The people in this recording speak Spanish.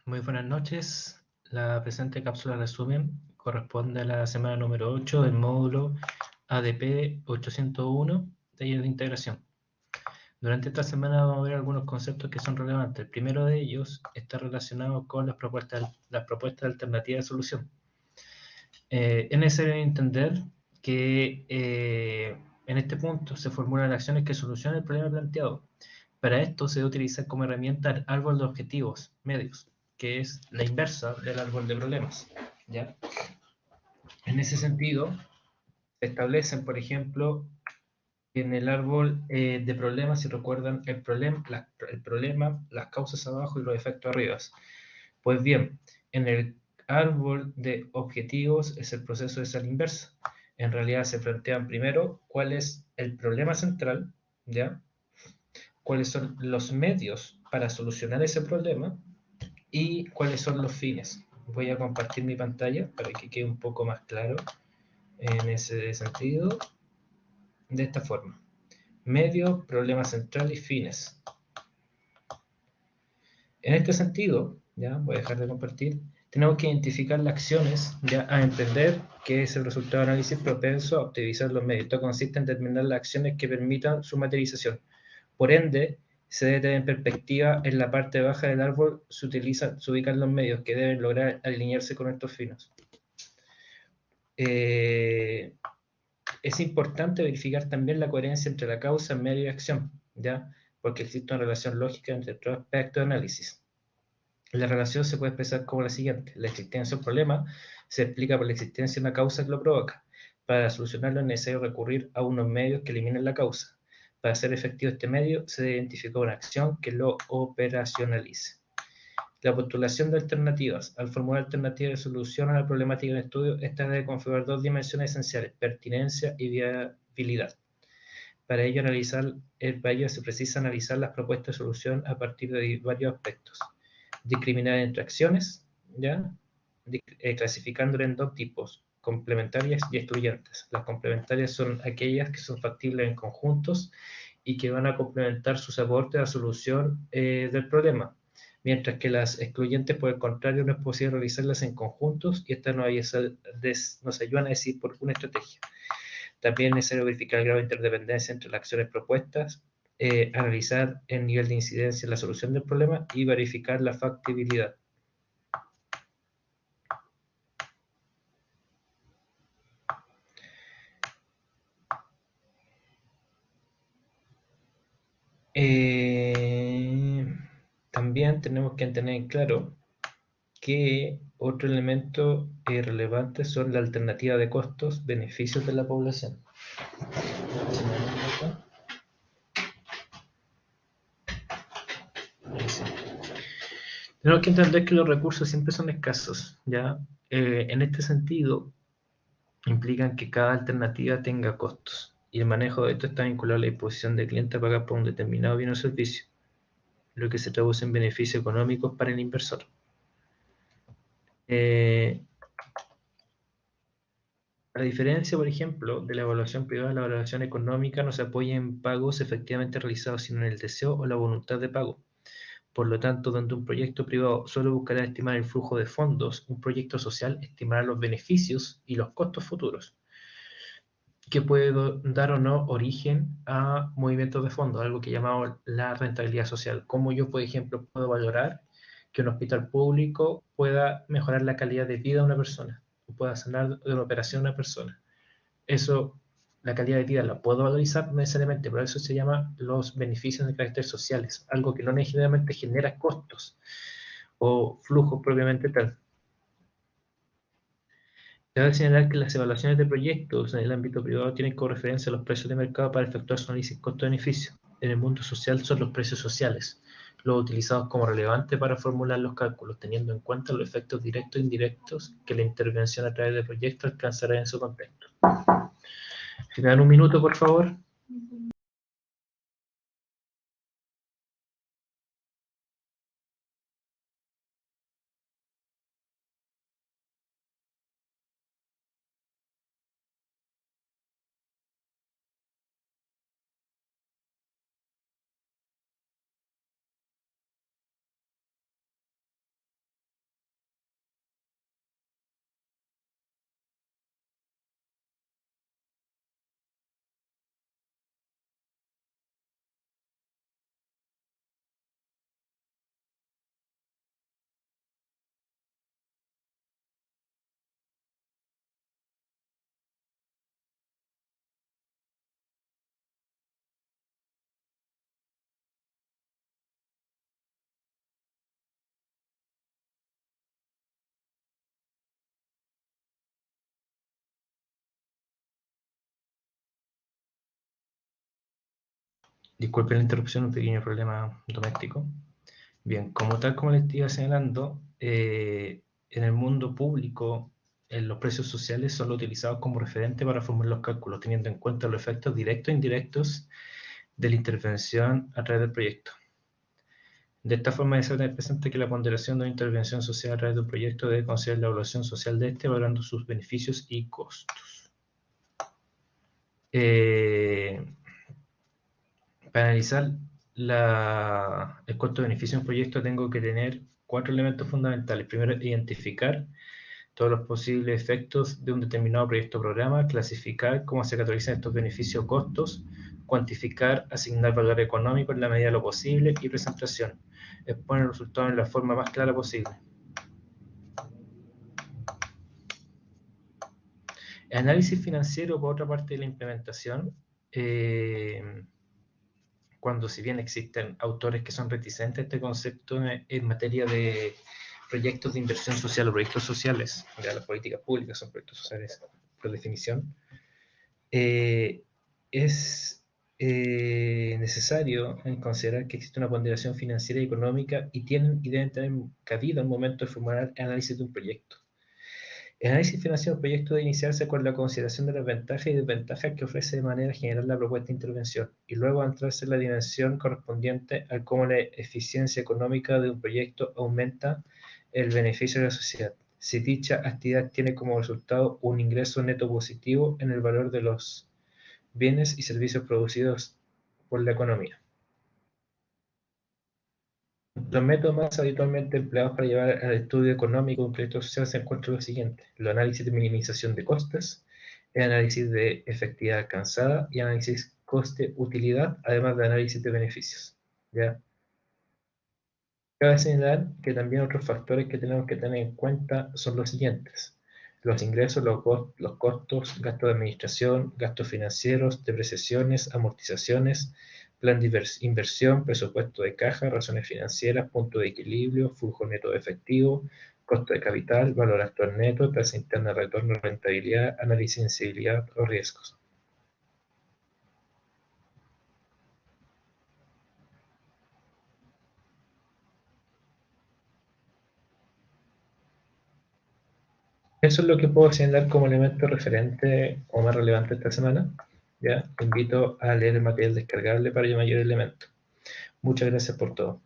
Muy buenas noches. La presente cápsula resumen corresponde a la semana número 8 del módulo ADP 801, taller de integración. Durante esta semana vamos a ver algunos conceptos que son relevantes. El primero de ellos está relacionado con las propuestas alternativas de solución. Es necesario entender que en este punto se formulan acciones que solucionan el problema planteado. Para esto se debe utilizar como herramienta el árbol de objetivos medios, que es la inversa del árbol de problemas. ¿Ya? En ese sentido, se establecen, por ejemplo, en el árbol de problemas, si recuerdan, el problema, las causas abajo y los efectos arriba. Pues bien, en el árbol de objetivos es el proceso de la inversa. En realidad se plantean primero cuál es el problema central, ¿ya? Cuáles son los medios para solucionar ese problema y cuáles son los fines. Voy a compartir mi pantalla para que quede un poco más claro en ese sentido, de esta forma. Medio, problema central y fines. En este sentido, ya voy a dejar de compartir, tenemos que identificar las acciones ya a entender qué es el resultado de análisis propenso a optimizar los medios. Esto consiste en determinar las acciones que permitan su materialización. Por ende, se debe tener en perspectiva en la parte baja del árbol se ubican los medios que deben lograr alinearse con estos fines. Es importante verificar también la coherencia entre la causa, medio y acción, ¿ya? Porque existe una relación lógica entre estos aspectos de análisis. La relación se puede expresar como la siguiente. La existencia de un problema se explica por la existencia de una causa que lo provoca. Para solucionarlo es necesario recurrir a unos medios que eliminen la causa. Para hacer efectivo este medio, se debe identificar una acción que lo operacionalice. La postulación de alternativas. Al formular alternativas de solución a la problemática en estudio, esta debe configurar dos dimensiones esenciales, pertinencia y viabilidad. Para ello se precisa analizar las propuestas de solución a partir de varios aspectos. Discriminar entre acciones, ¿ya? Clasificándolas en dos tipos, complementarias y excluyentes. Las complementarias son aquellas que son factibles en conjuntos y que van a complementar sus aportes a la solución del problema, mientras que las excluyentes, por el contrario, no es posible realizarlas en conjuntos y estas nos ayudan a decir por una estrategia. También es necesario verificar el grado de interdependencia entre las acciones propuestas, analizar el nivel de incidencia en la solución del problema y verificar la factibilidad. También tenemos que tener en claro que otro elemento relevante son la alternativa de costos, beneficios de la población. Tenemos que entender que los recursos siempre son escasos, ¿ya? En este sentido, implican que cada alternativa tenga costos, y el manejo de esto está vinculado a la disposición del cliente a pagar por un determinado bien o servicio, lo que se traduce en beneficios económicos para el inversor. A diferencia, por ejemplo, de la evaluación privada, la evaluación económica no se apoya en pagos efectivamente realizados, sino en el deseo o la voluntad de pago. Por lo tanto, donde un proyecto privado solo buscará estimar el flujo de fondos, un proyecto social estimará los beneficios y los costos futuros, que puede dar o no origen a movimientos de fondos, algo que llamamos la rentabilidad social. Como yo, por ejemplo, puedo valorar que un hospital público pueda mejorar la calidad de vida de una persona, o pueda sanar de una operación a una persona. Eso, la calidad de vida la puedo valorizar necesariamente, pero eso se llama los beneficios de carácter sociales, algo que no necesariamente genera costos o flujos propiamente tal. Cabe señalar que las evaluaciones de proyectos en el ámbito privado tienen como referencia los precios de mercado para efectuar su análisis costo-beneficio. En el mundo social son los precios sociales, los utilizados como relevantes para formular los cálculos, teniendo en cuenta los efectos directos e indirectos que la intervención a través del proyecto alcanzará en su contexto. Si me dan un minuto, por favor. Disculpen la interrupción, un pequeño problema doméstico. Bien, como les iba señalando, en el mundo público, los precios sociales son utilizados como referente para formar los cálculos, teniendo en cuenta los efectos directos e indirectos de la intervención a través del proyecto. De esta forma, debe tener presente que la ponderación de una intervención social a través de un proyecto debe considerar la evaluación social de este, valorando sus beneficios y costos. Para analizar el costo-beneficio de un proyecto tengo que tener 4 elementos fundamentales. Primero, identificar todos los posibles efectos de un determinado proyecto o programa, clasificar cómo se categorizan estos beneficios o costos, cuantificar, asignar valor económico en la medida de lo posible y presentación. Exponer los resultados en la forma más clara posible. El análisis financiero, por otra parte de la implementación, cuando si bien existen autores que son reticentes a este concepto en materia de proyectos de inversión social o proyectos sociales, ya las políticas públicas son proyectos sociales por definición, es necesario considerar que existe una ponderación financiera y económica y deben tener cabida al momento de formular el análisis de un proyecto. El análisis financiero del proyecto debe iniciarse con la consideración de las ventajas y desventajas que ofrece de manera general la propuesta de intervención y luego entrarse en la dimensión correspondiente a cómo la eficiencia económica de un proyecto aumenta el beneficio de la sociedad, si dicha actividad tiene como resultado un ingreso neto positivo en el valor de los bienes y servicios producidos por la economía. Los métodos más habitualmente empleados para llevar al estudio económico de un proyecto social se encuentran los siguientes: el análisis de minimización de costes, el análisis de efectividad alcanzada y análisis coste-utilidad, además de análisis de beneficios. ¿Ya? Cabe señalar que también otros factores que tenemos que tener en cuenta son los siguientes: los ingresos, los costos, gastos de administración, gastos financieros, depreciaciones, amortizaciones, plan de inversión, presupuesto de caja, razones financieras, punto de equilibrio, flujo neto de efectivo, costo de capital, valor actual neto, tasa interna de retorno, rentabilidad, análisis de sensibilidad o riesgos. Eso es lo que puedo señalar como elemento referente o más relevante esta semana. ¿Ya? Te invito a leer el material descargable para mayor elemento. Muchas gracias por todo.